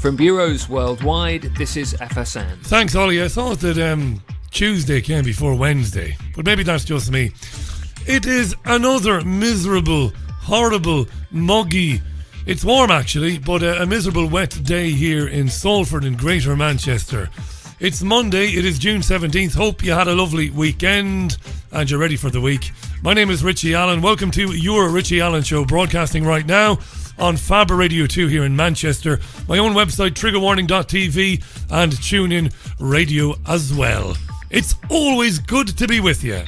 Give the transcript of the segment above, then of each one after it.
From bureaus worldwide, this is FSN. Thanks, Ollie. I thought that Tuesday came before Wednesday, but maybe that's just me. It is another miserable, horrible, muggy, it's warm actually, but a miserable wet day here in Salford in Greater Manchester. It's Monday, it is June 17th. Hope you had a lovely weekend and you're ready for the week. My name is Richie Allen. Welcome to your Richie Allen Show, broadcasting right now on Faber Radio 2 here in Manchester. My own website, triggerwarning.tv, and TuneIn Radio as well. It's always good to be with you.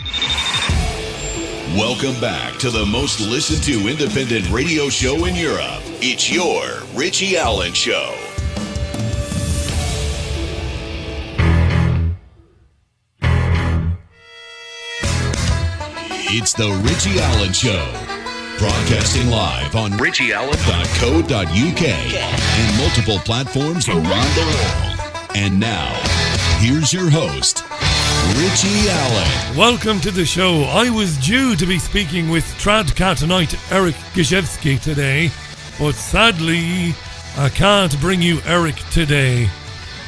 Welcome back to the most listened to independent radio show in Europe. It's your Richie Allen Show. It's the Richie Allen Show. Broadcasting live on richieallen.co.uk and multiple platforms around the world. And now, here's your host, Richie Allen. Welcome to the show. I was due to be speaking with Tradcatonite Eric Grzewski today, but sadly, I can't bring you Eric today.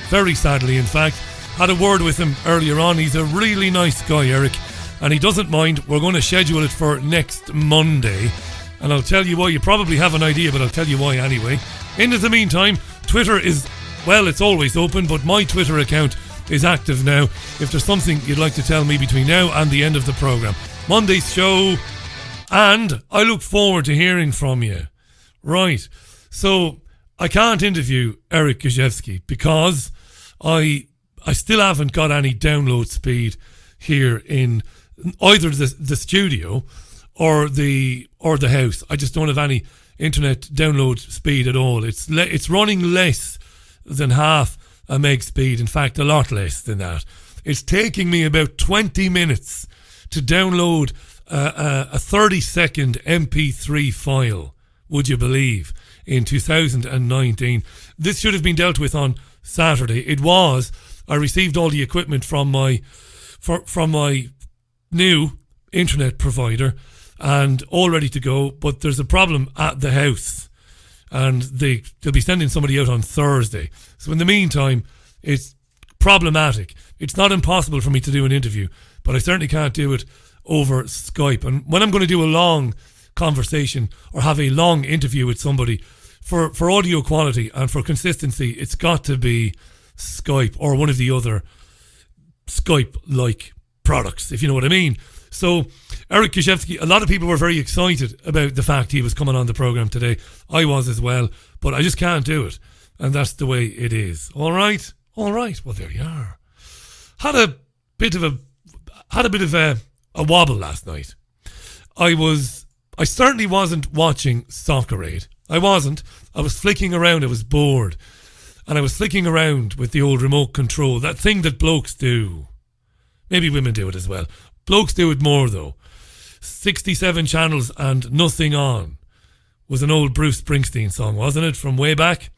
Very sadly, in fact. Had a word with him earlier on. He's a really nice guy, Eric, and he doesn't mind. We're going to schedule it for next Monday, and I'll tell you why. You probably have an idea, but I'll tell you why anyway. In the meantime, Twitter is, well, it's always open, but my Twitter account is active now. If there's something you'd like to tell me between now and the end of the programme. Monday's show, and I look forward to hearing from you. Right, so I can't interview Eric Grzewski because I still haven't got any download speed here in either the studio or the house. I just don't have any internet download speed at all. It's running less than half a meg speed, in fact a lot less than that. It's taking me about 20 minutes to download a 30-second MP3 file, would you believe, in 2019. This should have been dealt with on Saturday. It was. I received all the equipment from my new internet provider and all ready to go, but there's a problem at the house and they'll be sending somebody out on Thursday. So in the meantime, it's problematic. It's not impossible for me to do an interview, but I certainly can't do it over Skype. And when I'm going to do a long conversation or have a long interview with somebody, for audio quality and for consistency, it's got to be Skype or one of the other Skype-like products, if you know what I mean. So Eric Grzewski, a lot of people were very excited about the fact he was coming on the programme today. I was as well, but I just can't do it. And that's the way it is. All right. Well, there you are. Had a bit of a wobble last night. I certainly wasn't watching Soccer Aid. I wasn't. I was flicking around. I was bored. And I was flicking around with the old remote control. That thing that blokes do. Maybe women do it as well. Blokes do it more though. 67 channels and nothing on was an old Bruce Springsteen song, wasn't it? From way back.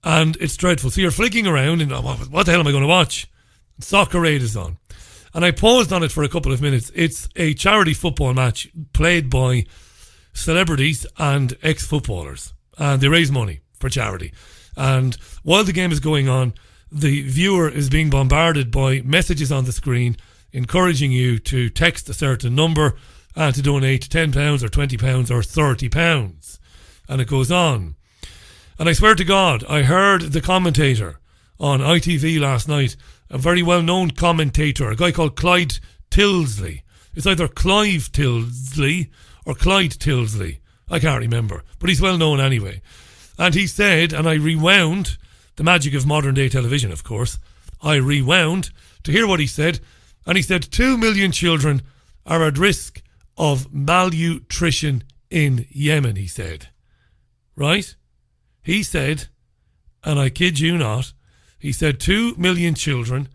And it's dreadful. So you're flicking around and what the hell am I going to watch? Soccer Aid is on. And I paused on it for a couple of minutes. It's a charity football match played by celebrities and ex-footballers. And they raise money for charity. And while the game is going on, the viewer is being bombarded by messages on the screen encouraging you to text a certain number and to donate £10 or £20 or £30. And it goes on. And I swear to God, I heard the commentator on ITV last night, a very well-known commentator, a guy called Clyde Tilsley. It's either Clive Tilsley or Clyde Tilsley. I can't remember, but he's well-known anyway. And he said, and I rewound, the magic of modern-day television, of course, I rewound to hear what he said, and he said 2 million children are at risk of malnutrition in Yemen, he said. Right? He said, and I kid you not, he said 2 million children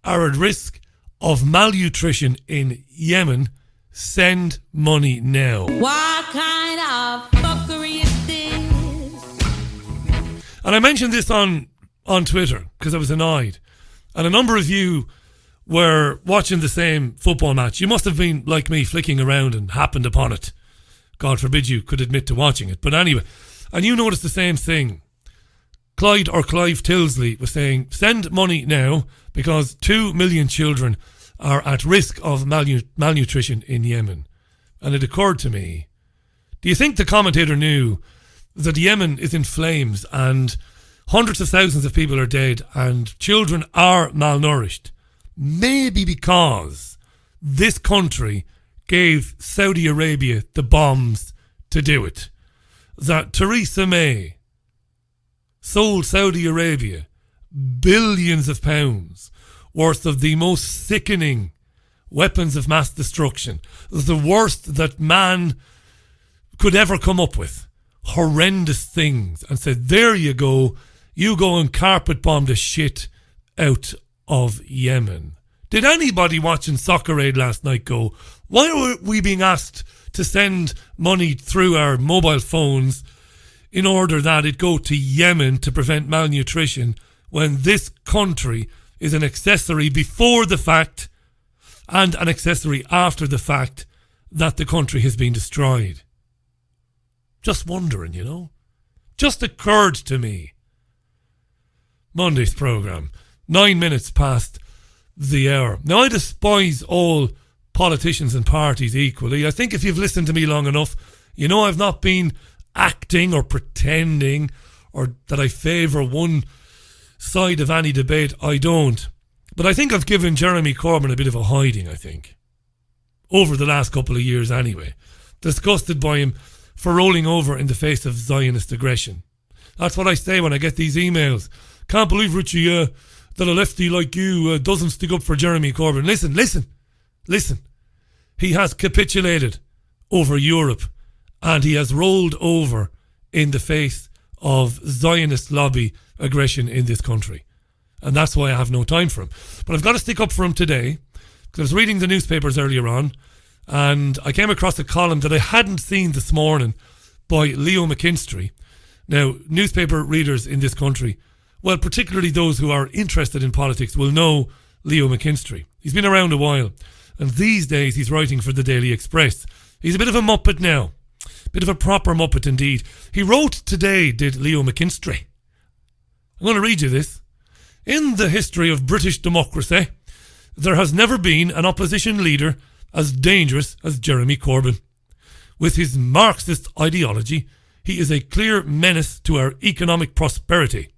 are at risk of malnutrition in Yemen. Send money now. What kind of fuckery is this? And I mentioned this on Twitter because I was annoyed. And a number of you were watching the same football match. You must have been, like me, flicking around and happened upon it. God forbid you could admit to watching it. But anyway, and you noticed the same thing. Clive Tilsley was saying, send money now because 2 million children are at risk of malnutrition in Yemen. And it occurred to me, do you think the commentator knew that Yemen is in flames and hundreds of thousands of people are dead and children are malnourished? Maybe because this country gave Saudi Arabia the bombs to do it. That Theresa May sold Saudi Arabia billions of pounds worth of the most sickening weapons of mass destruction, the worst that man could ever come up with, horrendous things, and said, there you go and carpet bomb the shit out of Yemen. Did anybody watching Soccer Aid last night go, why are we being asked to send money through our mobile phones in order that it go to Yemen to prevent malnutrition when this country is an accessory before the fact and an accessory after the fact that the country has been destroyed? Just wondering, you know. Just occurred to me. Monday's programme, 9 minutes past the hour. Now, I despise all politicians and parties equally. I think if you've listened to me long enough, you know I've not been acting or pretending or that I favour one side of any debate. I don't. But I think I've given Jeremy Corbyn a bit of a hiding, I think. Over the last couple of years anyway. Disgusted by him for rolling over in the face of Zionist aggression. That's what I say when I get these emails. Can't believe, Richie, that a lefty like you doesn't stick up for Jeremy Corbyn. Listen. He has capitulated over Europe and he has rolled over in the face of Zionist lobby aggression in this country. And that's why I have no time for him. But I've got to stick up for him today because I was reading the newspapers earlier on and I came across a column that I hadn't seen this morning by Leo McKinstry. Now, newspaper readers in this country, well, particularly those who are interested in politics, will know Leo McKinstry. He's been around a while, and these days he's writing for the Daily Express. He's a bit of a muppet now. Bit of a proper muppet indeed. He wrote today, did Leo McKinstry. I'm going to read you this. In the history of British democracy, there has never been an opposition leader as dangerous as Jeremy Corbyn. With his Marxist ideology, he is a clear menace to our economic prosperity.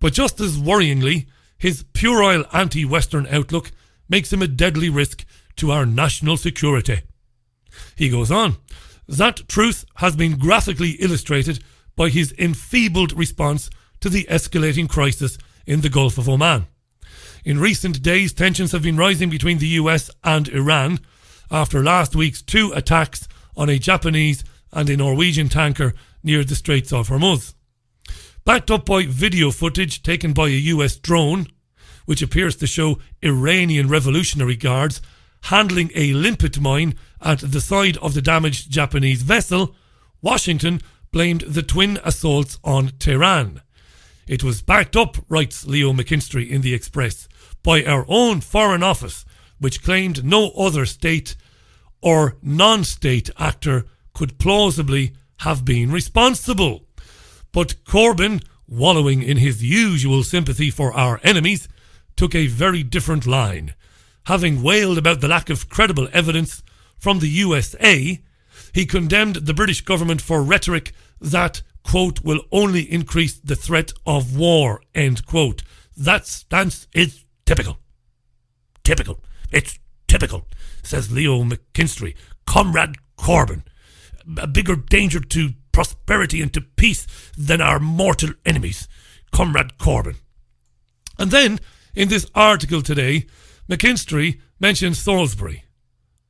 But just as worryingly, his puerile anti-Western outlook makes him a deadly risk to our national security. He goes on, that truth has been graphically illustrated by his enfeebled response to the escalating crisis in the Gulf of Oman. In recent days, tensions have been rising between the US and Iran after last week's 2 attacks on a Japanese and a Norwegian tanker near the Straits of Hormuz. Backed up by video footage taken by a US drone, which appears to show Iranian Revolutionary Guards handling a limpet mine at the side of the damaged Japanese vessel, Washington blamed the twin assaults on Tehran. It was backed up, writes Leo McKinstry in the Express, by our own Foreign Office, which claimed no other state or non-state actor could plausibly have been responsible. But Corbyn, wallowing in his usual sympathy for our enemies, took a very different line. Having wailed about the lack of credible evidence from the USA, he condemned the British government for rhetoric that, quote, will only increase the threat of war, end quote. That stance is typical. It's typical, says Leo McKinstry. Comrade Corbyn, a bigger danger to prosperity and to peace than our mortal enemies. Comrade Corbyn. And then, in this article today, McKinstry mentions Salisbury.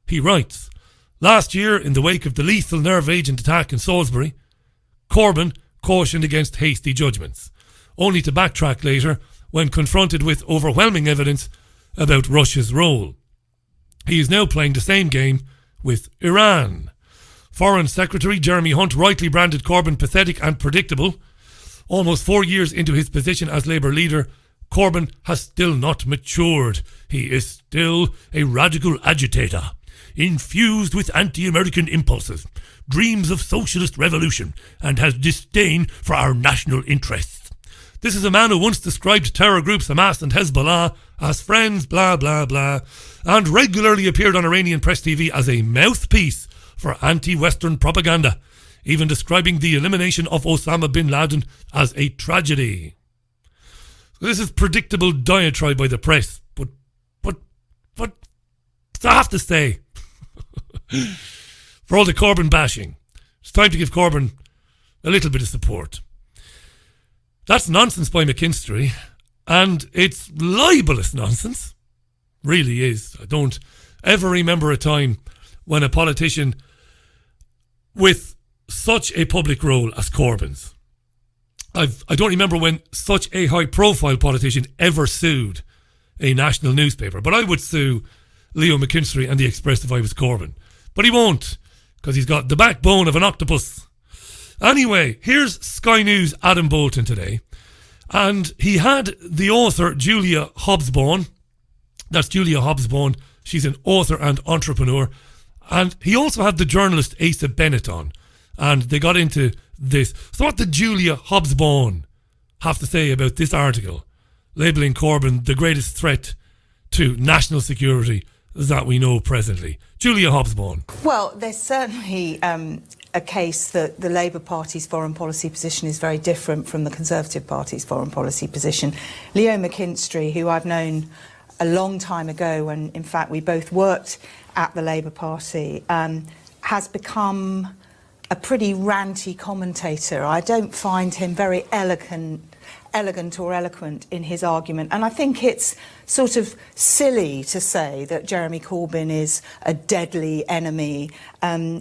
He writes, last year, in the wake of the lethal nerve agent attack in Salisbury, Corbyn cautioned against hasty judgments, only to backtrack later when confronted with overwhelming evidence about Russia's role. He is now playing the same game with Iran. Foreign Secretary Jeremy Hunt rightly branded Corbyn pathetic and predictable. Almost 4 years into his position as Labour leader, Corbyn has still not matured. He is still a radical agitator, infused with anti-American impulses, dreams of socialist revolution, and has disdain for our national interests. This is a man who once described terror groups Hamas and Hezbollah as friends, blah, blah, blah, and regularly appeared on Iranian press TV as a mouthpiece for anti-Western propaganda, even describing the elimination of Osama bin Laden as a tragedy. So this is predictable diatribe by the press, but I have to say, for all the Corbyn bashing, it's time to give Corbyn a little bit of support. That's nonsense by McKinstry, and it's libelous nonsense. Really is. I don't ever remember a time when a politician with such a public role as Corbyn's, I don't remember when such a high-profile politician ever sued a national newspaper. But I would sue Leo McKinstry and the Express if I was Corbyn. But he won't, because he's got the backbone of an octopus. Anyway, here's Sky News' Adam Bolton today. And he had the author Julia Hobsbawm. That's Julia Hobsbawm. She's an author and entrepreneur. And he also had the journalist Asa Bennett on. And they got into this. So what did Julia Hobsbawm have to say about this article, labelling Corbyn the greatest threat to national security that we know presently? Julia Hobsbawm. Well, there's certainly a case that the Labour Party's foreign policy position is very different from the Conservative Party's foreign policy position. Leo McKinstry, who I've known a long time ago, when in fact we both worked at the Labour Party, has become a pretty ranty commentator. I don't find him very elegant or eloquent in his argument. And I think it's sort of silly to say that Jeremy Corbyn is a deadly enemy.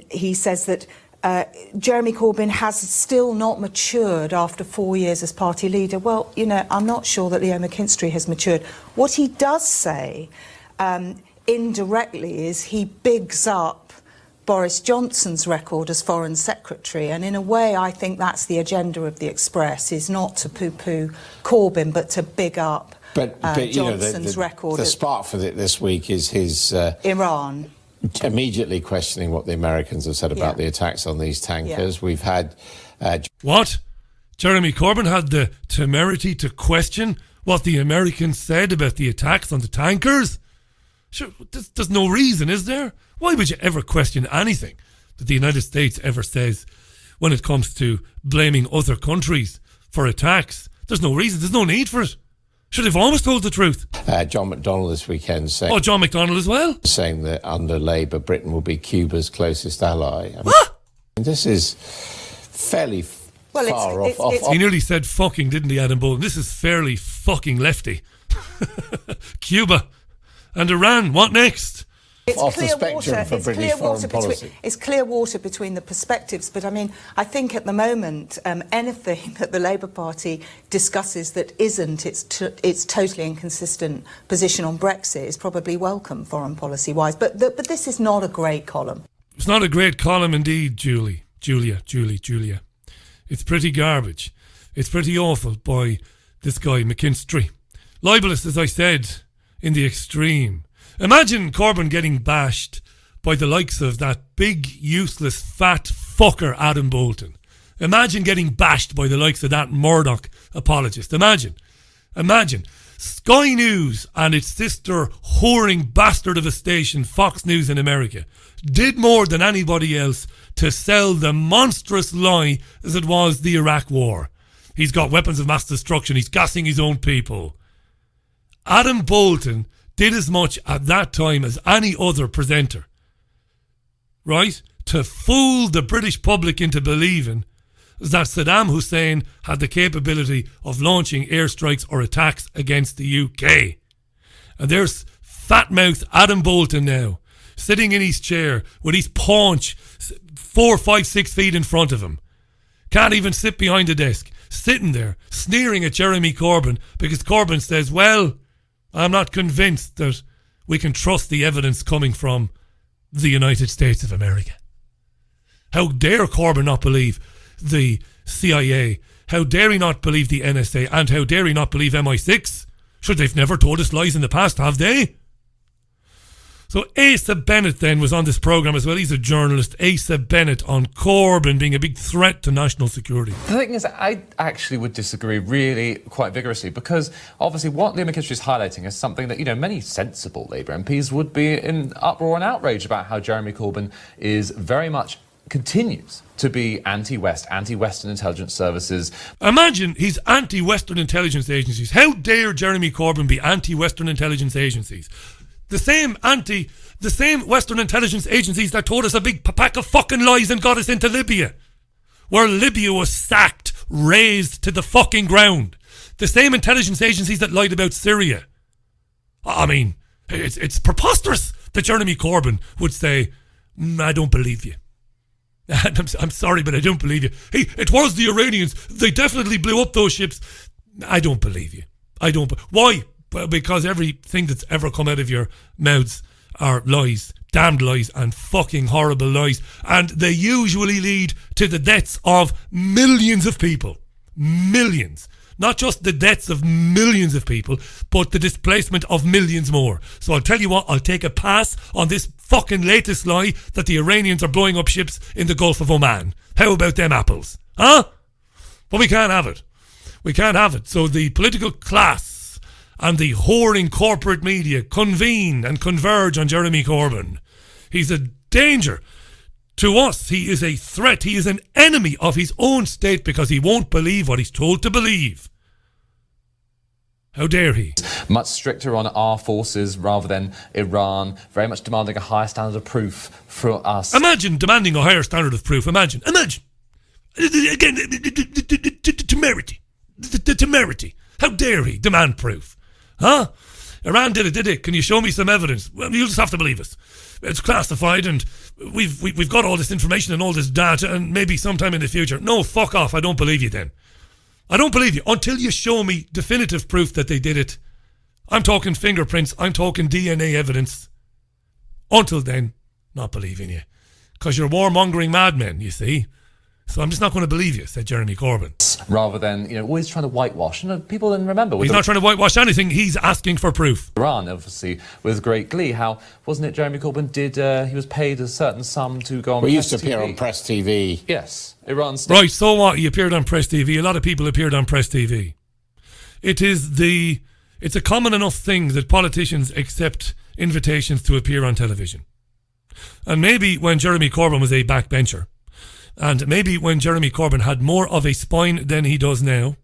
He says that Jeremy Corbyn has still not matured after 4 years as party leader. Well, you know, I'm not sure that Leo McKinstry has matured. What he does say indirectly is he bigs up Boris Johnson's record as Foreign Secretary, and in a way I think that's the agenda of the Express, is not to poo-poo Corbyn but to big up Johnson's record. The spark for this week is his Iran. Immediately questioning what the Americans have said about the attacks on these tankers. Yeah. We've had... What? Jeremy Corbyn had the temerity to question what the Americans said about the attacks on the tankers? Sure, there's no reason, is there? Why would you ever question anything that the United States ever says when it comes to blaming other countries for attacks? There's no reason. There's no need for it. Should have always told the truth. John McDonnell this weekend saying... Oh, John McDonnell as well? Saying that under Labour, Britain will be Cuba's closest ally. I mean, what? This is fairly far off. He nearly said fucking, didn't he, Adam Bolton? This is fairly fucking lefty. Cuba and Iran, what next? It's off clear the spectrum water. for It's British clear foreign water policy. It's clear water between the perspectives, but I mean, I think at the moment, anything that the Labour Party discusses that isn't its totally inconsistent position on Brexit is probably welcome foreign policy-wise. But this is not a great column. It's not a great column indeed, Julia. It's pretty garbage. It's pretty awful by this guy, McKinstry. Libelous, as I said, in the extreme. Imagine Corbyn getting bashed by the likes of that big, useless, fat fucker Adam Bolton. Imagine getting bashed by the likes of that Murdoch apologist. Imagine. Sky News and its sister whoring bastard of a station, Fox News in America, did more than anybody else to sell the monstrous lie as it was the Iraq War. He's got weapons of mass destruction. He's gassing his own people. Adam Bolton did as much at that time as any other presenter, right? To fool the British public into believing that Saddam Hussein had the capability of launching airstrikes or attacks against the UK. And there's fat-mouthed Adam Bolton now, sitting in his chair with his paunch 4, 5, 6 feet in front of him. Can't even sit behind a desk, sitting there, sneering at Jeremy Corbyn because Corbyn says, well, I'm not convinced that we can trust the evidence coming from the United States of America. How dare Corbyn not believe the CIA? How dare he not believe the NSA? And how dare he not believe MI6? Sure, they've never told us lies in the past, have they? So Asa Bennett then was on this programme as well. He's a journalist. Asa Bennett on Corbyn being a big threat to national security. The thing is, I actually would disagree really quite vigorously, because obviously what Leo McKinstry is highlighting is something that, many sensible Labour MPs would be in uproar and outrage about, how Jeremy Corbyn is very much continues to be anti-Western intelligence services. Imagine he's anti-Western intelligence agencies. How dare Jeremy Corbyn be anti-Western intelligence agencies? The same Western intelligence agencies that told us a big pack of fucking lies and got us into Libya, where Libya was sacked, razed to the fucking ground. The same intelligence agencies that lied about Syria. I mean, it's preposterous that Jeremy Corbyn would say, I don't believe you. I'm sorry, but I don't believe you. Hey, it was the Iranians. They definitely blew up those ships. I don't believe you. Why? Well, because everything that's ever come out of your mouths are lies, damned lies, and fucking horrible lies. And they usually lead to the deaths of millions of people. Millions. Not just the deaths of millions of people, but the displacement of millions more. So I'll tell you what, I'll take a pass on this fucking latest lie that the Iranians are blowing up ships in the Gulf of Oman. How about them apples? Huh? But we can't have it. We can't have it. So the political class and the whoring corporate media convene and converge on Jeremy Corbyn. He's a danger to us. He is a threat. He is an enemy of his own state because he won't believe what he's told to believe. How dare he? Much stricter on our forces rather than Iran, very much demanding a higher standard of proof for us. Imagine demanding a higher standard of proof. Imagine. Again, temerity. The temerity. How dare he demand proof? Huh? Iran did it. Can you show me some evidence? Well, you'll just have to believe us. It's classified and we've got all this information and all this data, and maybe sometime in the future. No, fuck off. I don't believe you then. I don't believe you until you show me definitive proof that they did it. I'm talking fingerprints. I'm talking DNA evidence. Until then, not believing you. Because you're warmongering madmen, you see. So I'm just not going to believe you, said Jeremy Corbyn. Rather than, always trying to whitewash. And people then remember... He's not trying to whitewash anything. He's asking for proof. Iran, obviously, with great glee. How, wasn't it Jeremy Corbyn he was paid a certain sum to go on We Press used to appear TV. on Press TV. Yes. Iran... Right, so what? He appeared on Press TV. A lot of people appeared on Press TV. It's a common enough thing that politicians accept invitations to appear on television. And maybe when Jeremy Corbyn was a backbencher, and maybe when Jeremy Corbyn had more of a spine than he does now,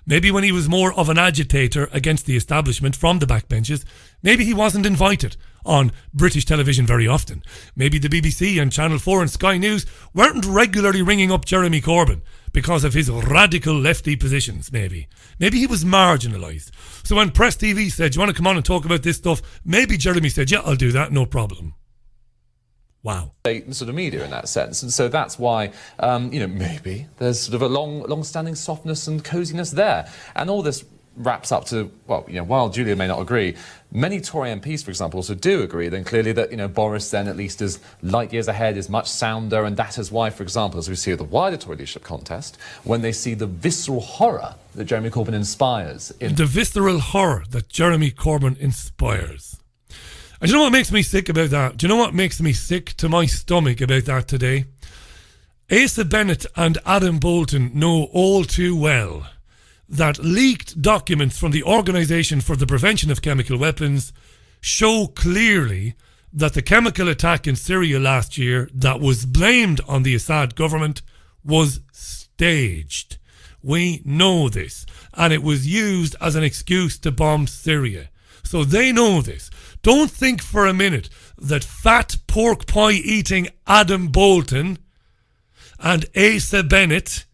maybe when he was more of an agitator against the establishment from the backbenches, maybe he wasn't invited on British television very often. Maybe the BBC and Channel 4 and Sky News weren't regularly ringing up Jeremy Corbyn because of his radical lefty positions, maybe. Maybe he was marginalised. So when Press TV said, do you want to come on and talk about this stuff? Maybe Jeremy said, yeah, I'll do that, no problem. Wow. Sort of media in that sense, and so that's why maybe there's sort of a long-standing softness and coziness there, and all this wraps up to, well, while Julia may not agree, many Tory MPs, for example, also do agree then clearly that Boris then at least is light years ahead, is much sounder, and that is why, for example, as we see at the wider Tory leadership contest, when they see the visceral horror that Jeremy Corbyn inspires the visceral horror that Jeremy Corbyn inspires. And do you know what makes me sick about that? Do you know what makes me sick to my stomach about that today? Asa Bennett and Adam Bolton know all too well that leaked documents from the Organisation for the Prevention of Chemical Weapons show clearly that the chemical attack in Syria last year that was blamed on the Assad government was staged. We know this. And it was used as an excuse to bomb Syria. So they know this. Don't think for a minute that fat pork pie eating Adam Bolton and Asa Bennett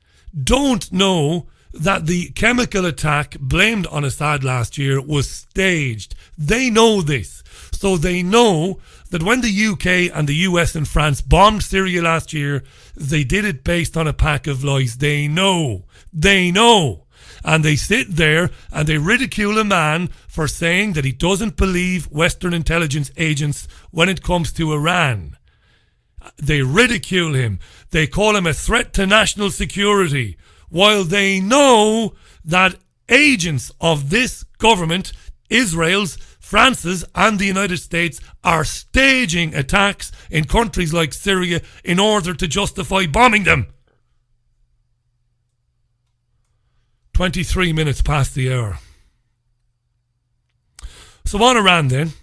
don't know that the chemical attack blamed on Assad last year was staged. They know this. So they know that when the UK and the US and France bombed Syria last year, they did it based on a pack of lies. They know. They know. And they sit there and they ridicule a man for saying that he doesn't believe Western intelligence agents when it comes to Iran. They ridicule him. They call him a threat to national security, while they know that agents of this government, Israel's France's and the United States are staging attacks in countries like Syria in order to justify bombing them. 23 minutes past the hour. So on Iran then,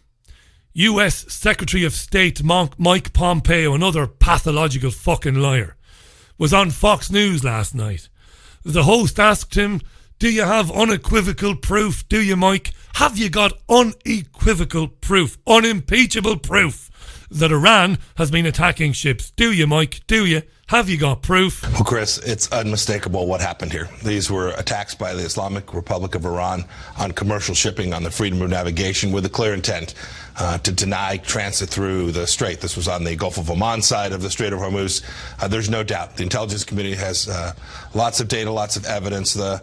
US Secretary of State Mike Pompeo, another pathological fucking liar, was on Fox News last night. The host asked him, do you have unequivocal proof? Do you, Mike? Have you got unequivocal proof, unimpeachable proof that Iran has been attacking ships? Do you, Mike? Do you? Have you got proof? Well, Chris, it's unmistakable what happened here. These were attacks by the Islamic Republic of Iran on commercial shipping on the freedom of navigation with a clear intent to deny transit through the Strait. This was on the Gulf of Oman side of the Strait of Hormuz. There's no doubt. The intelligence community has lots of data, lots of evidence. The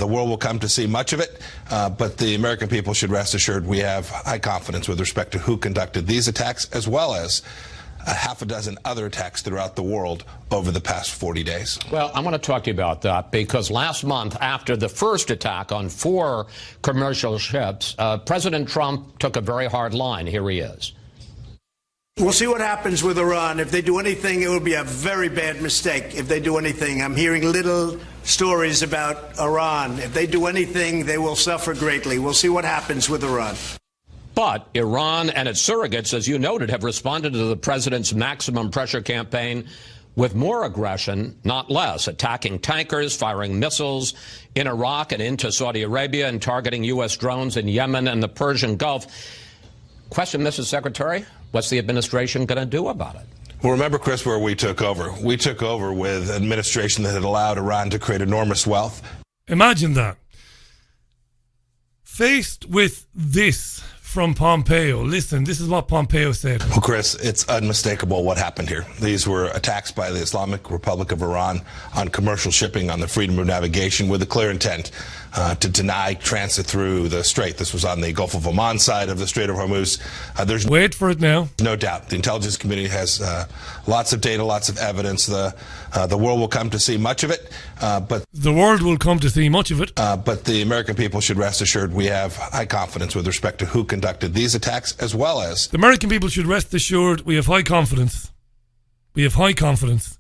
world will come to see much of it, but the American people should rest assured we have high confidence with respect to who conducted these attacks, as well as a half a dozen other attacks throughout the world over the past 40 days. Well, I want to talk to you about that because last month, after the first attack on 4 commercial ships, President Trump took a very hard line. Here he is. We'll see what happens with Iran. If they do anything, it will be a very bad mistake if they do anything. I'm hearing little stories about Iran. If they do anything, they will suffer greatly. We'll see what happens with Iran. But Iran and its surrogates, as you noted, have responded to the president's maximum pressure campaign with more aggression, not less, attacking tankers, firing missiles in Iraq and into Saudi Arabia, and targeting U.S. drones in Yemen and the Persian Gulf. Question, Mrs. Secretary, what's the administration going to do about it? Well, remember, Chris, where we took over. We took over with an administration that had allowed Iran to create enormous wealth. Imagine that. Faced with this from Pompeo. Listen, this is what Pompeo said. Well, Chris, it's unmistakable what happened here. These were attacks by the Islamic Republic of Iran on commercial shipping on the freedom of navigation with a clear intent to deny transit through the Strait. This was on the Gulf of Oman side of the Strait of Hormuz. There's Wait for it now. No doubt. The intelligence community has lots of data, lots of evidence. The world will come to see much of it, but the world will come to see much of it. But the American people should rest assured we have high confidence with respect to who conducted these attacks, as well as the American people should rest assured we have high confidence. We have high confidence,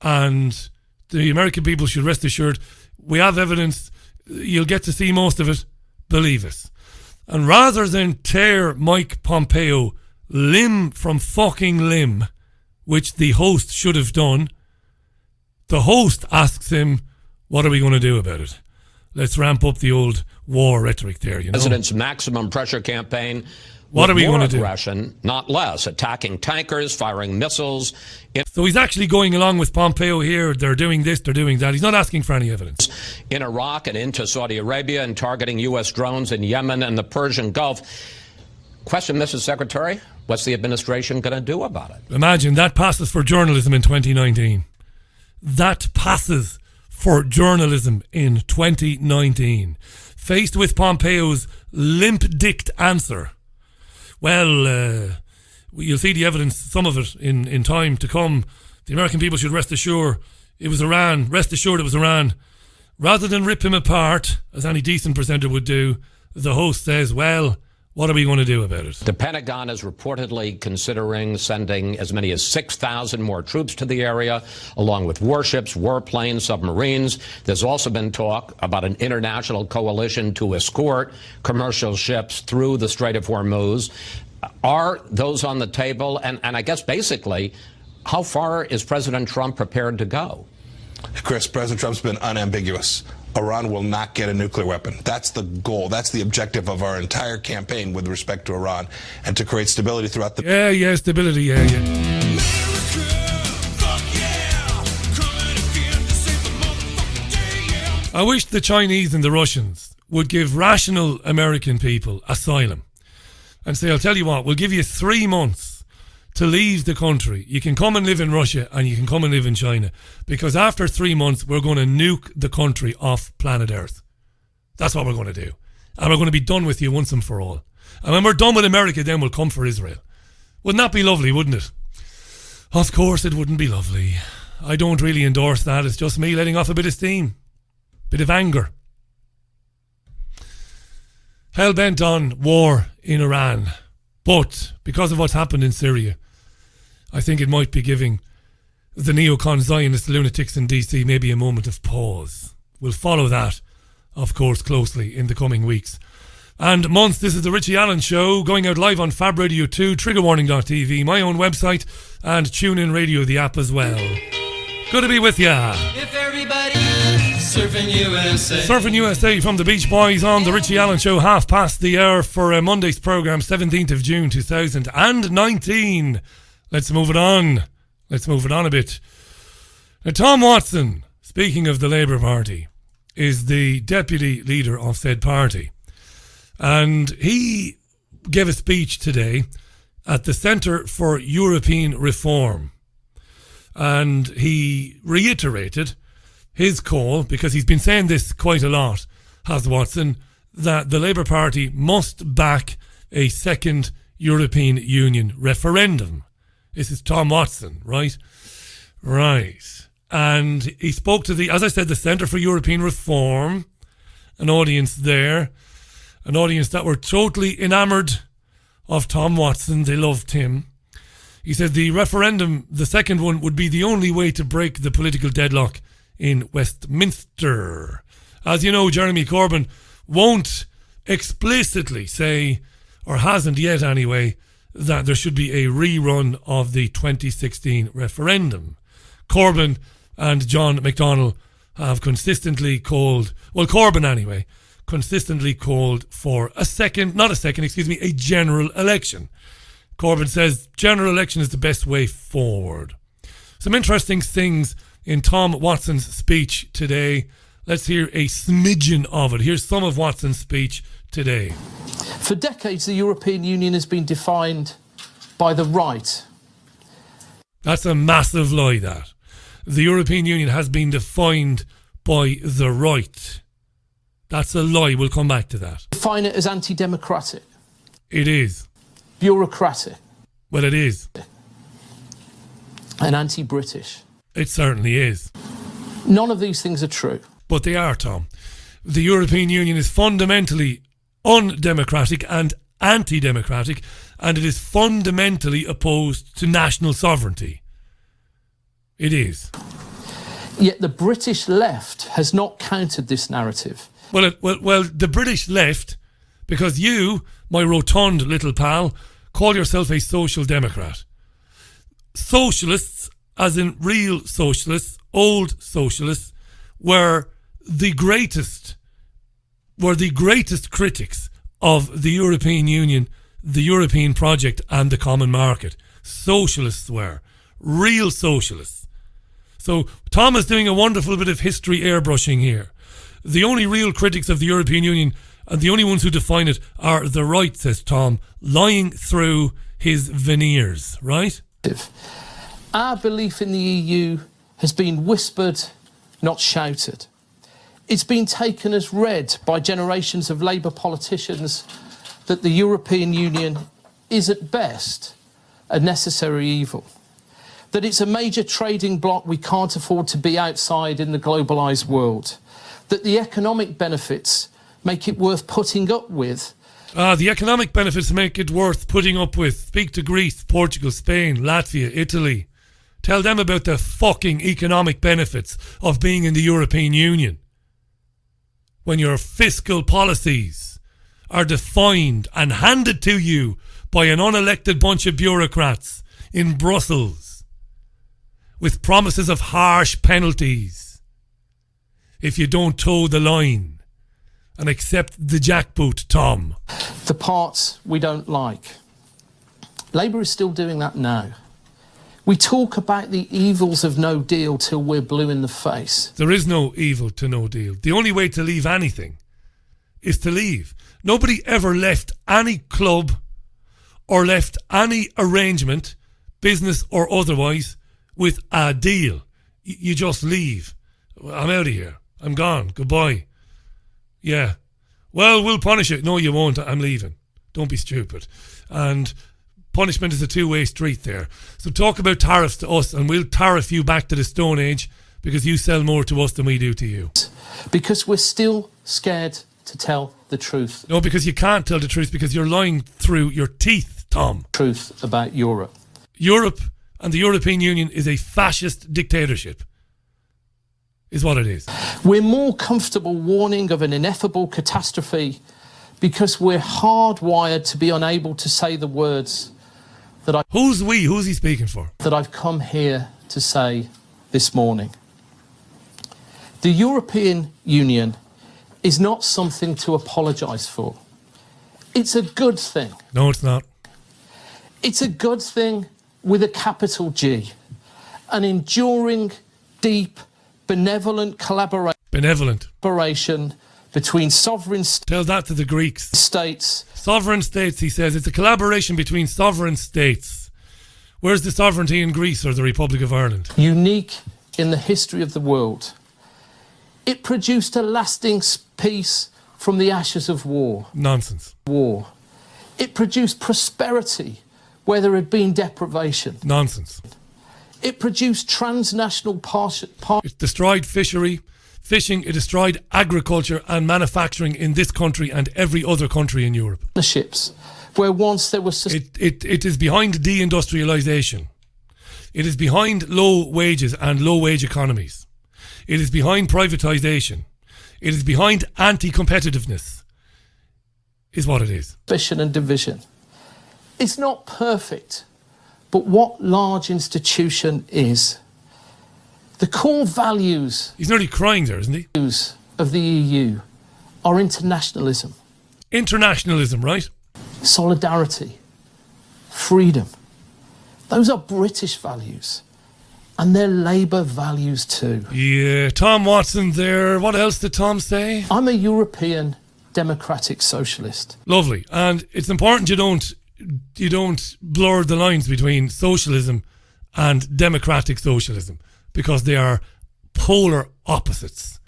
and the American people should rest assured we have evidence. You'll get to see most of it. Believe us. And rather than tear Mike Pompeo limb from fucking limb, which the host should have done, the host asks him, what are we going to do about it? Let's ramp up the old war rhetoric there, you know. President's maximum pressure campaign. What are we going to do? Aggression, not less, attacking tankers, firing missiles. So he's actually going along with Pompeo here. They're doing this, they're doing that. He's not asking for any evidence. In Iraq and into Saudi Arabia, and targeting U.S. drones in Yemen and the Persian Gulf. Question, Mrs. Secretary, what's the administration going to do about it? Imagine that passes for journalism in 2019. That passes for journalism in 2019. Faced with Pompeo's limp-dicked answer, well, you'll see the evidence, some of it, in time to come. The American people should rest assured it was Iran. Rest assured it was Iran. Rather than rip him apart, as any decent presenter would do, the host says, well, what are we going to do about it? The Pentagon is reportedly considering sending as many as 6,000 more troops to the area, along with warships, warplanes, submarines. There's also been talk about an international coalition to escort commercial ships through the Strait of Hormuz. Are those on the table? And I guess basically, how far is President Trump prepared to go? Chris, President Trump's been unambiguous. Iran will not get a nuclear weapon. That's the goal. That's the objective of our entire campaign with respect to Iran, and to create stability throughout the... Yeah, stability, yeah. I wish the Chinese and the Russians would give rational American people asylum and say, I'll tell you what, we'll give you 3 months to leave the country. You can come and live in Russia and you can come and live in China, because after 3 months we're going to nuke the country off planet Earth. That's what we're going to do, and we're going to be done with you once and for all. And when we're done with America, then we'll come for Israel. Wouldn't that be lovely, wouldn't it? Of course it wouldn't be lovely. I don't really endorse that. It's just me letting off a bit of steam, bit of anger. Hell-bent on war in Iran. But because of what's happened in Syria, I think it might be giving the neocon Zionist lunatics in DC maybe a moment of pause. We'll follow that, of course, closely in the coming weeks and months. This is the Richie Allen Show, going out live on Fab Radio 2, triggerwarning.tv, my own website, and TuneIn Radio, the app as well. Good to be with ya. If everybody surfing USA. Surfing USA from the Beach Boys on the Richie Allen Show, half past the hour for Monday's programme, 17th of June 2019. Let's move it on. Let's move it on a bit. Now, Tom Watson, speaking of the Labour Party, is the deputy leader of said party. And he gave a speech today at the Centre for European Reform. And he reiterated his call, because he's been saying this quite a lot, has Watson, that the Labour Party must back a second European Union referendum. This is Tom Watson, right? Right. And he spoke to the, as I said, the Centre for European Reform, an audience there, an audience that were totally enamoured of Tom Watson. They loved him. He said the referendum, the second one, would be the only way to break the political deadlock in Westminster. As you know, Jeremy Corbyn won't explicitly say, or hasn't yet anyway, that there should be a rerun of the 2016 referendum. Corbyn and John McDonnell have consistently called, well, Corbyn anyway, consistently called for a general election. Corbyn says general election is the best way forward. Some interesting things in Tom Watson's speech today. Let's hear a smidgen of it. Here's some of Watson's speech today. For decades, the European Union has been defined by the right. That's a massive lie, that. The European Union has been defined by the right. That's a lie. We'll come back to that. Define it as anti-democratic. It is. Bureaucratic. Well, it is. And anti-British. It certainly is. None of these things are true. But they are, Tom. The European Union is fundamentally undemocratic and anti-democratic, and it is fundamentally opposed to national sovereignty. It is. Yet the British left has not countered this narrative. Well, the British left, because you, my rotund little pal, call yourself a social democrat. Socialists, as in real socialists, old socialists, were the greatest critics of the European Union, the European project and the common market. Socialists were. Real socialists. So Tom is doing a wonderful bit of history airbrushing here. The only real critics of the European Union, and the only ones who define it, are the right, says Tom, lying through his veneers, right? Our belief in the EU has been whispered, not shouted. It's been taken as read by generations of Labour politicians that the European Union is at best a necessary evil, that it's a major trading bloc we can't afford to be outside in the globalised world, that the economic benefits make it worth putting up with. The economic benefits make it worth putting up with. Speak to Greece, Portugal, Spain, Latvia, Italy. Tell them about the fucking economic benefits of being in the European Union. When your fiscal policies are defined and handed to you by an unelected bunch of bureaucrats in Brussels with promises of harsh penalties if you don't toe the line and accept the jackboot, Tom. The parts we don't like. Labour is still doing that now. We talk about the evils of no deal till we're blue in the face. There is no evil to no deal. The only way to leave anything is to leave. Nobody ever left any club or left any arrangement, business or otherwise, with a deal. You just leave. I'm out of here. I'm gone. Goodbye. Yeah. Well, we'll punish it. No, you won't. I'm leaving. Don't be stupid. And punishment is a two-way street there. So talk about tariffs to us and we'll tariff you back to the Stone Age because you sell more to us than we do to you. Because we're still scared to tell the truth. No, because you can't tell the truth because you're lying through your teeth, Tom. Truth about Europe. Europe and the European Union is a fascist dictatorship, is what it is. We're more comfortable warning of an ineffable catastrophe because we're hardwired to be unable to say the words that Who's we? Who's he speaking for? That I've come here to say this morning. The European Union is not something to apologise for. It's a good thing. No, it's not. It's a good thing with a capital G. An enduring, deep, benevolent collaboration between sovereign Tell that to the Greeks. States. Sovereign states, he says. It's a collaboration between sovereign states. Where's the sovereignty in Greece or the Republic of Ireland? Unique in the history of the world. It produced a lasting peace from the ashes of war. Nonsense. War. It produced prosperity where there had been deprivation. Nonsense. It produced transnational It destroyed fishing, it destroyed agriculture and manufacturing in this country and every other country in Europe. Partnerships where once there was... It is behind deindustrialisation. It is behind low wages and low wage economies. It is behind privatisation. It is behind anti-competitiveness, is what it is. Suspicion and division. It's not perfect, but what large institution is? The core values... He's nearly crying there, isn't he? ...of the EU are internationalism. Internationalism, right? Solidarity. Freedom. Those are British values. And they're Labour values too. Yeah, Tom Watson there. What else did Tom say? I'm a European democratic socialist. Lovely. And it's important you don't blur the lines between socialism and democratic socialism because they are polar opposites.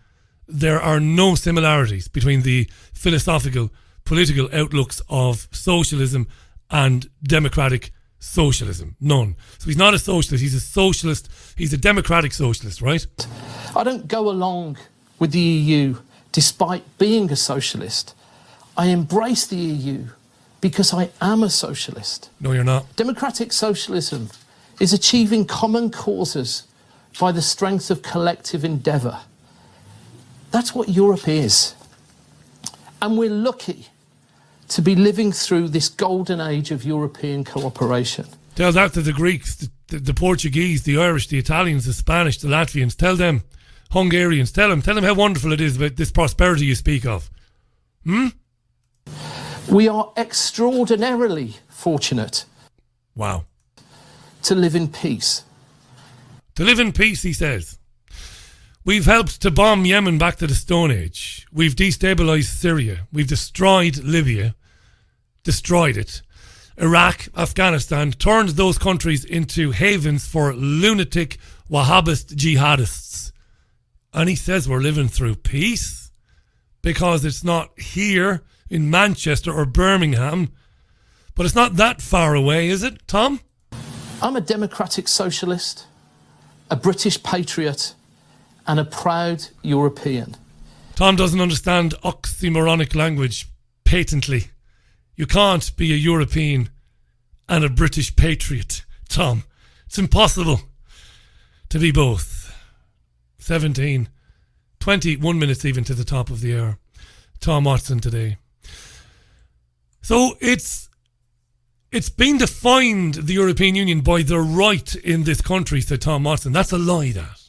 There are no similarities between the philosophical, political outlooks of socialism and democratic socialism. None. So he's not a socialist, he's a socialist, he's a democratic socialist, right? I don't go along with the EU despite being a socialist. I embrace the EU because I am a socialist. No, you're not. Democratic socialism is achieving common causes by the strength of collective endeavour. That's what Europe is. And we're lucky to be living through this golden age of European cooperation. Tell that to the Greeks, the Portuguese, the Irish, the Italians, the Spanish, the Latvians. Tell them, Hungarians, tell them how wonderful it is about this prosperity you speak of. We are extraordinarily fortunate. Wow. To live in peace. To live in peace, he says. We've helped to bomb Yemen back to the Stone Age. We've destabilised Syria. We've destroyed Libya. Destroyed it. Iraq, Afghanistan, turned those countries into havens for lunatic Wahhabist jihadists. And he says we're living through peace because it's not here in Manchester or Birmingham, but it's not that far away, is it, Tom? I'm a democratic socialist, a British patriot, and a proud European. Tom doesn't understand oxymoronic language patently. You can't be a European and a British patriot, Tom. It's impossible to be both. 21 minutes even to the top of the hour. Tom Watson today. So it's been defined, the European Union, by the right in this country, said Tom Watson. That's a lie, that.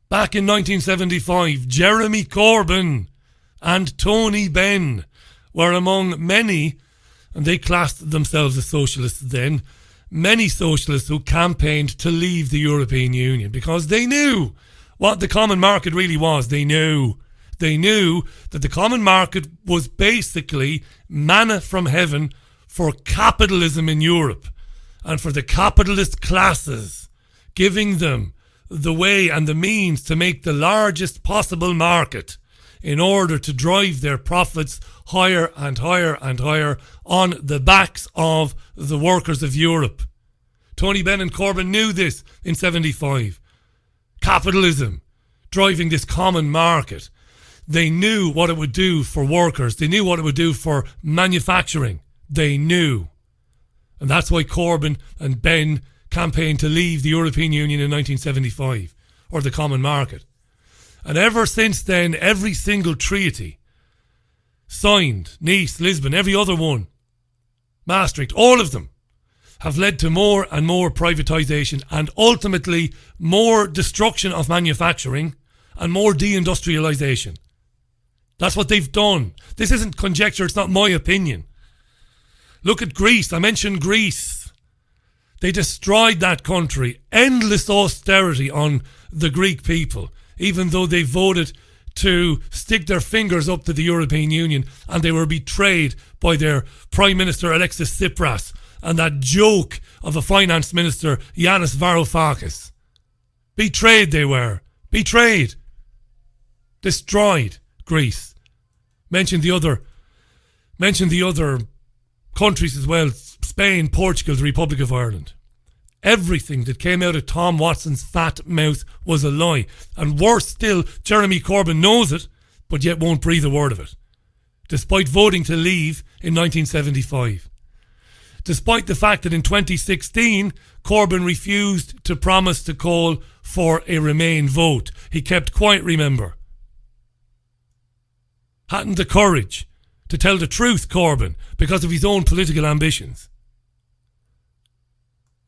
Back in 1975, Jeremy Corbyn and Tony Benn were among many, and they classed themselves as socialists then, many socialists who campaigned to leave the European Union because they knew what the common market really was. They knew that the common market was basically manna from heaven for capitalism in Europe and for the capitalist classes, giving them the way and the means to make the largest possible market in order to drive their profits higher and higher and higher on the backs of the workers of Europe. Tony Benn and Corbyn knew this in 75. Capitalism driving this common market. They knew what it would do for workers. They knew what it would do for manufacturing. They knew. And that's why Corbyn and Ben campaigned to leave the European Union in 1975, or the Common Market. And ever since then, every single treaty signed, Nice, Lisbon, every other one, Maastricht, all of them, have led to more and more privatisation and ultimately more destruction of manufacturing and more deindustrialisation. That's what they've done. This isn't conjecture, it's not my opinion. Look at Greece. I mentioned Greece. They destroyed that country. Endless austerity on the Greek people, even though they voted to stick their fingers up to the European Union, and they were betrayed by their Prime Minister Alexis Tsipras and that joke of a finance minister, Yanis Varoufakis. Betrayed they were. Betrayed. Destroyed Greece. Mentioned the other countries as well. Spain, Portugal, the Republic of Ireland. Everything that came out of Tom Watson's fat mouth was a lie. And worse still, Jeremy Corbyn knows it, but yet won't breathe a word of it. Despite voting to leave in 1975. Despite the fact that in 2016, Corbyn refused to promise to call for a Remain vote. He kept quiet, remember. Hadn't the courage to tell the truth, Corbyn, because of his own political ambitions.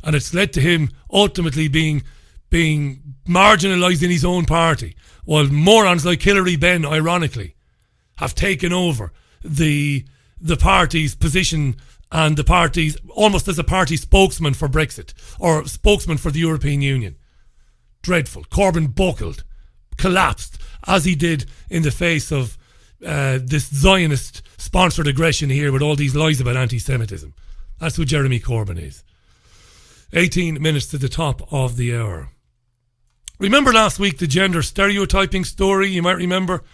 And it's led to him ultimately being marginalised in his own party, while morons like Hilary Benn, ironically, have taken over the party's position and the party's, almost as a party spokesman for Brexit, or spokesman for the European Union. Dreadful. Corbyn buckled, collapsed, as he did in the face of this Zionist-sponsored aggression here with all these lies about anti-Semitism. That's who Jeremy Corbyn is. 18 minutes to the top of the hour. Remember last week the gender stereotyping story? You might remember.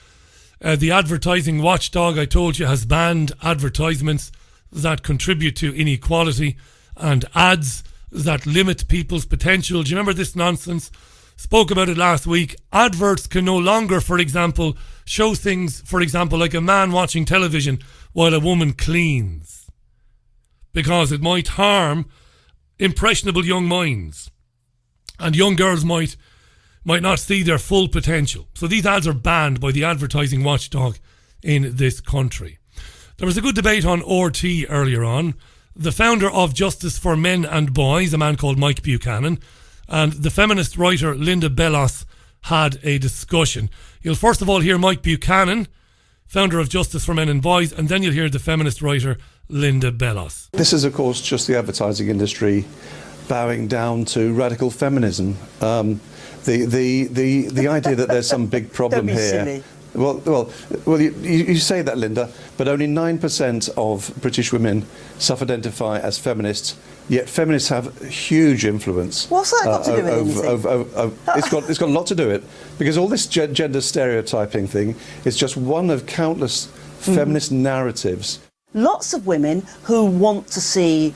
The advertising watchdog, I told you, has banned advertisements that contribute to inequality and ads that limit people's potential. Do you remember this nonsense? Spoke about it last week. Adverts can no longer, for example, show things, for example, like a man watching television while a woman cleans, because it might harm impressionable young minds, and young girls might not see their full potential. So these ads are banned by the advertising watchdog in this country. There was a good debate on RT earlier on. The founder of Justice for Men and Boys, a man called Mike Buchanan, and the feminist writer Linda Bellos had a discussion. You'll first of all hear Mike Buchanan, founder of Justice for Men and Boys, and then you'll hear the feminist writer Linda Bellos. This is, of course, just the advertising industry bowing down to radical feminism. The idea that there's some big problem here. Silly. Well, you say that, Linda, but only 9% of British women self-identify as feminists. Yet feminists have huge influence. What's that got to do with anything? It's got a lot to do with it, because all this gender stereotyping thing is just one of countless feminist narratives. Lots of women who want to see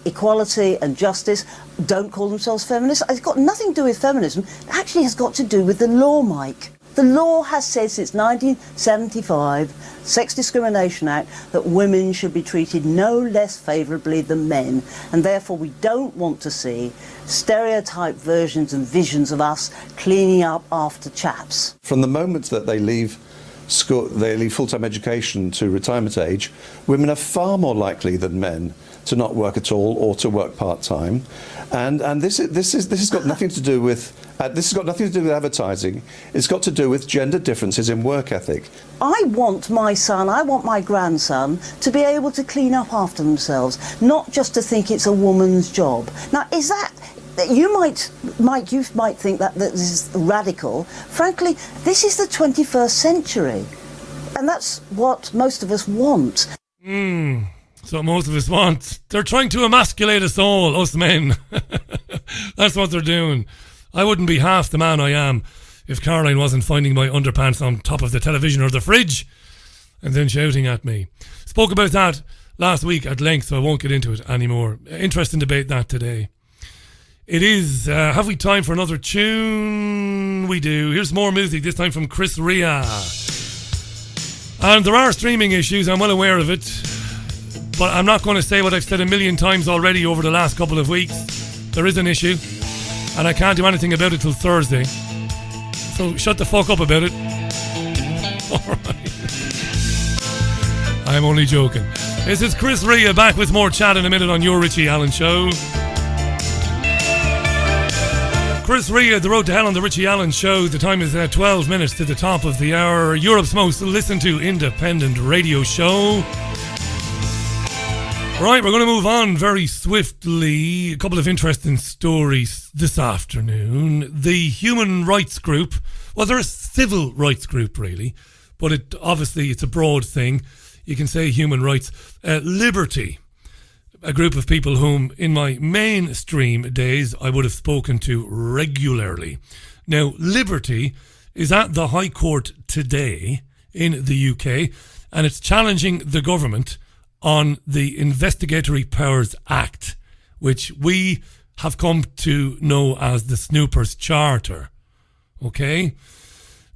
equality and justice don't call themselves feminists. It's got nothing to do with feminism. It actually has got to do with the law, Mike. The law has said since 1975, Sex Discrimination Act, that women should be treated no less favourably than men, and therefore we don't want to see stereotyped versions and visions of us cleaning up after chaps. From the moment that they leave school, they leave full-time education to retirement age, women are far more likely than men to not work at all or to work part-time, and this has got nothing to do with advertising. It's got to do with gender differences in work ethic. I want my son, I want my grandson to be able to clean up after themselves, not just to think it's a woman's job. Now, is that... You might think that this is radical. Frankly, this is the 21st century, and that's what most of us want. So most of us want. They're trying to emasculate us all, us men. That's what they're doing. I wouldn't be half the man I am if Caroline wasn't finding my underpants on top of the television or the fridge and then shouting at me. Spoke about that last week at length, so I won't get into it anymore. Interesting debate that today. It is, have we time for another tune? We do. Here's more music, this time from Chris Rea. And there are streaming issues, I'm well aware of it. But I'm not going to say what I've said a million times already over the last couple of weeks. There is an issue, and I can't do anything about it till Thursday. So shut the fuck up about it. Alright. I'm only joking. This is Chris Rea back with more chat in a minute on your Richie Allen Show. Chris Rea, The Road to Hell on the Richie Allen Show. The time is 12 minutes to the top of the hour. Europe's most listened to independent radio show. Right, we're going to move on very swiftly. A couple of interesting stories this afternoon. The human rights group, well, they're a civil rights group, really, but it's a broad thing. You can say human rights. Liberty, a group of people whom, in my mainstream days, I would have spoken to regularly. Now, Liberty is at the High Court today in the UK, and it's challenging the government on the Investigatory Powers Act, which we have come to know as the Snoopers Charter. Okay?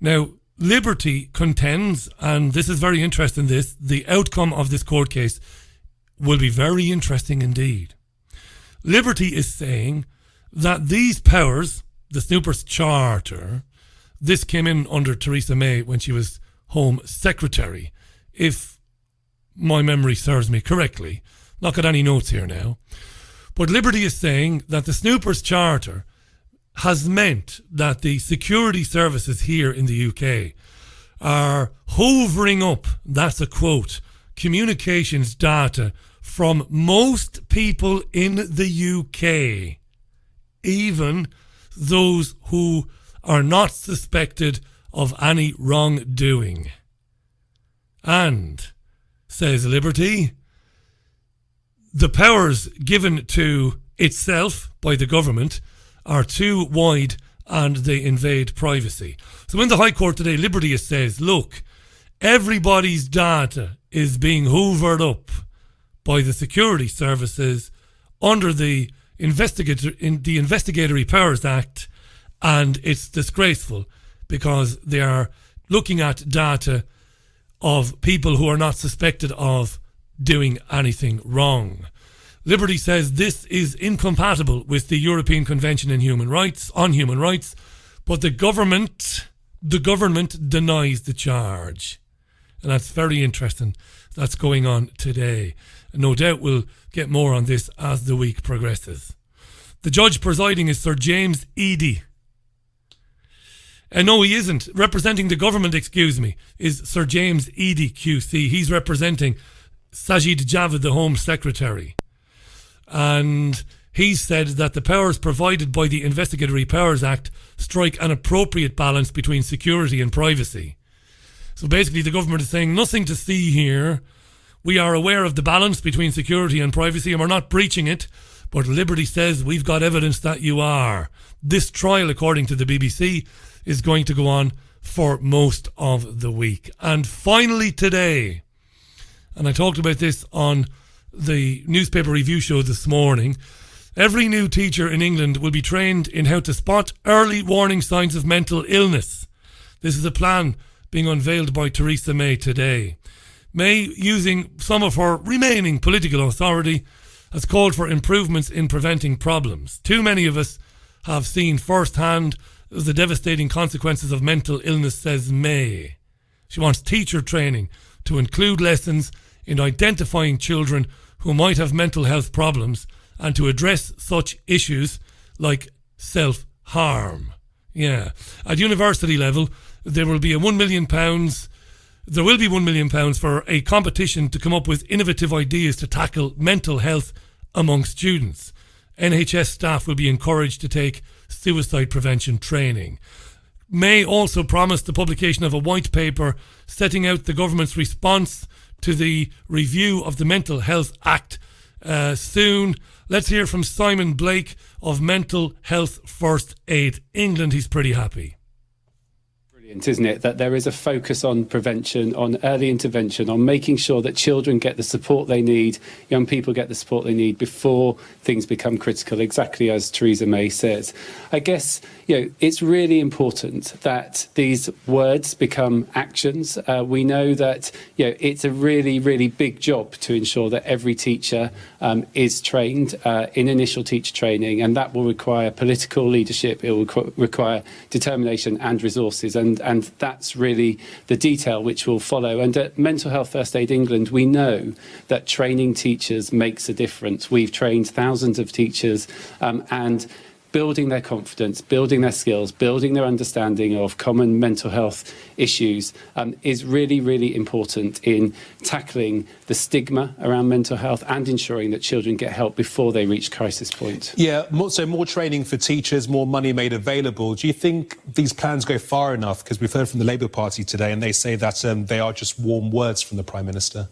Now, Liberty contends, and this is very interesting, the outcome of this court case will be very interesting indeed. Liberty is saying that these powers, the Snoopers Charter, this came in under Theresa May when she was Home Secretary, if my memory serves me correctly. Not got any notes here now. But Liberty is saying that the Snoopers Charter has meant that the security services here in the UK are hovering up, that's a quote, communications data from most people in the UK, even those who are not suspected of any wrongdoing. And, says Liberty, the powers given to itself by the government are too wide and they invade privacy. So in the High Court today, Liberty says, look, everybody's data is being hoovered up by the security services under the Investigatory Powers Act, and it's disgraceful because they are looking at data of people who are not suspected of doing anything wrong. Liberty says this is incompatible with the European Convention on Human Rights, but the government denies the charge. And that's very interesting. That's going on today. And no doubt we'll get more on this as the week progresses. The judge presiding is Sir James Eadie. No, he isn't. Representing the government, is Sir James Eadie QC. He's representing Sajid Javid, the Home Secretary. And he said that the powers provided by the Investigatory Powers Act strike an appropriate balance between security and privacy. So basically the government is saying nothing to see here. We are aware of the balance between security and privacy and we're not breaching it. But Liberty says we've got evidence that you are. This trial, according to the BBC, is going to go on for most of the week. And finally today, and I talked about this on the newspaper review show this morning, every new teacher in England will be trained in how to spot early warning signs of mental illness. This is a plan being unveiled by Theresa May today. May, using some of her remaining political authority, has called for improvements in preventing problems. Too many of us have seen firsthand the devastating consequences of mental illness, says May. She wants teacher training to include lessons in identifying children who might have mental health problems and to address such issues like self-harm. Yeah. At university level, there will be £1 million for a competition to come up with innovative ideas to tackle mental health among students. NHS staff will be encouraged to take suicide prevention training. May also promised the publication of a white paper setting out the government's response to the review of the Mental Health Act soon. Let's hear from Simon Blake of Mental Health First Aid England. He's pretty happy. Isn't it, that there is a focus on prevention, on early intervention, on making sure that children get the support they need, young people get the support they need before things become critical, exactly as Theresa May says. I guess, it's really important that these words become actions. We know that, it's a really, really big job to ensure that every teacher is trained in initial teacher training, and that will require political leadership, it will require determination and resources, and that's really the detail which will follow. And at Mental Health First Aid England, we know that training teachers makes a difference. We've trained thousands of teachers, and building their confidence, building their skills, building their understanding of common mental health issues is really, really important in tackling the stigma around mental health and ensuring that children get help before they reach crisis point. Yeah, so more training for teachers, more money made available. Do you think these plans go far enough? Because we've heard from the Labour Party today and they say that they are just warm words from the Prime Minister.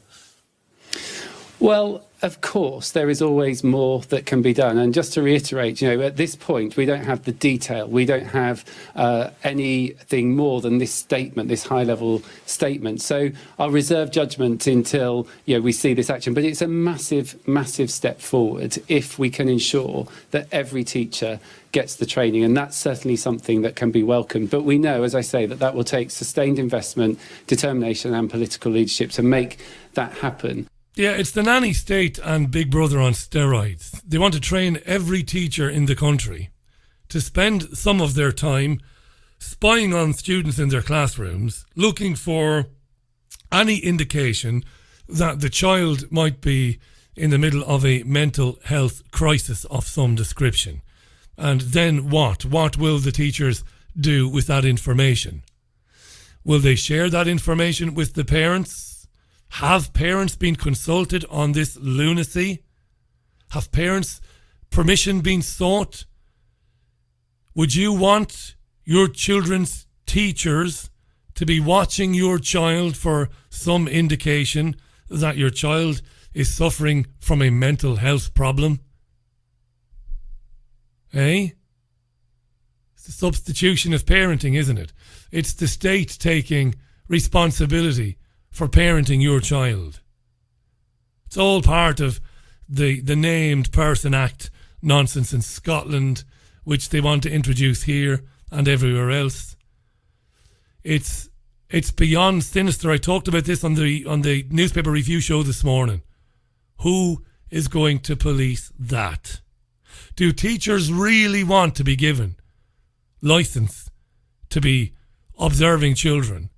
Well, of course, there is always more that can be done. And just to reiterate, at this point, we don't have the detail. We don't have anything more than this statement, this high-level statement. So I'll reserve judgment until we see this action. But it's a massive, massive step forward if we can ensure that every teacher gets the training. And that's certainly something that can be welcomed. But we know, as I say, that will take sustained investment, determination and political leadership to make that happen. Yeah, it's the nanny state and Big Brother on steroids. They want to train every teacher in the country to spend some of their time spying on students in their classrooms, looking for any indication that the child might be in the middle of a mental health crisis of some description. And then what? What will the teachers do with that information? Will they share that information with the parents? Have parents been consulted on this lunacy? Have parents' permission been sought? Would you want your children's teachers to be watching your child for some indication that your child is suffering from a mental health problem? Eh? It's the substitution of parenting, isn't it? It's the state taking responsibility for parenting your child. It's all part of the Named Person Act nonsense in Scotland, which they want to introduce here and everywhere else. It's beyond sinister. I talked about this on the newspaper review show this morning. Who is going to police that? Do teachers really want to be given license to be observing children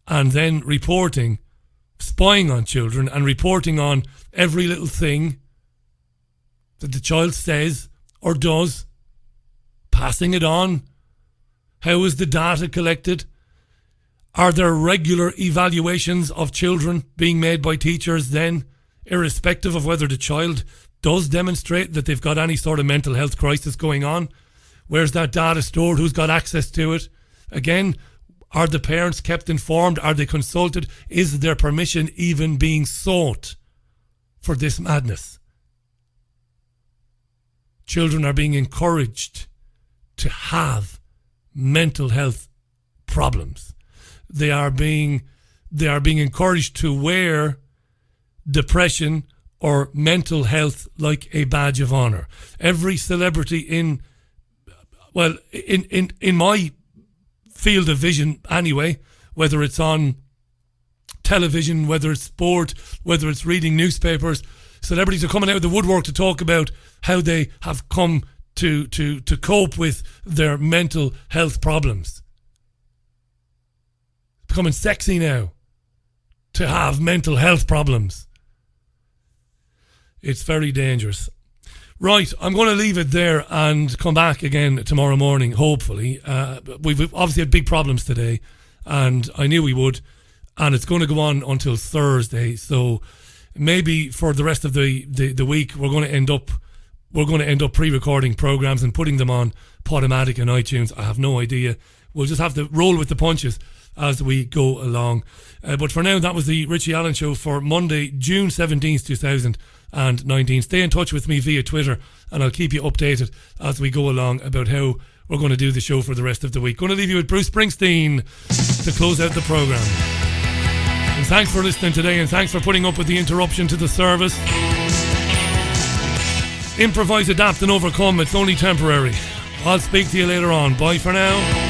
and then reporting, spying on children and reporting on every little thing that the child says or does, passing it on? How is the data collected? Are there regular evaluations of children being made by teachers then, irrespective of whether the child does demonstrate that they've got any sort of mental health crisis going on? Where's that data stored? Who's got access to it? Again, are the parents kept informed? Are they consulted? Is their permission even being sought for this madness? Children are being encouraged to have mental health problems. They are being encouraged to wear depression or mental health like a badge of honour. Every celebrity in my field of vision anyway, whether it's on television, whether it's sport, whether it's reading newspapers, celebrities are coming out of the woodwork to talk about how they have come to cope with their mental health problems. It's becoming sexy now to have mental health problems. It's very dangerous. Right, I'm going to leave it there and come back again tomorrow morning, hopefully. We've obviously had big problems today, and I knew we would, and it's going to go on until Thursday. So maybe for the rest of the week, we're going to end up pre-recording programs and putting them on Podomatic and iTunes. I have no idea. We'll just have to roll with the punches as we go along. But for now, that was the Richie Allen Show for Monday, June 17th, 2019. Stay in touch with me via Twitter and I'll keep you updated as we go along about how we're going to do the show for the rest of the week. Going to leave you with Bruce Springsteen to close out the programme. And thanks for listening today, and thanks for putting up with the interruption to the service. Improvise, adapt and overcome. It's only temporary. I'll speak to you later on. Bye for now.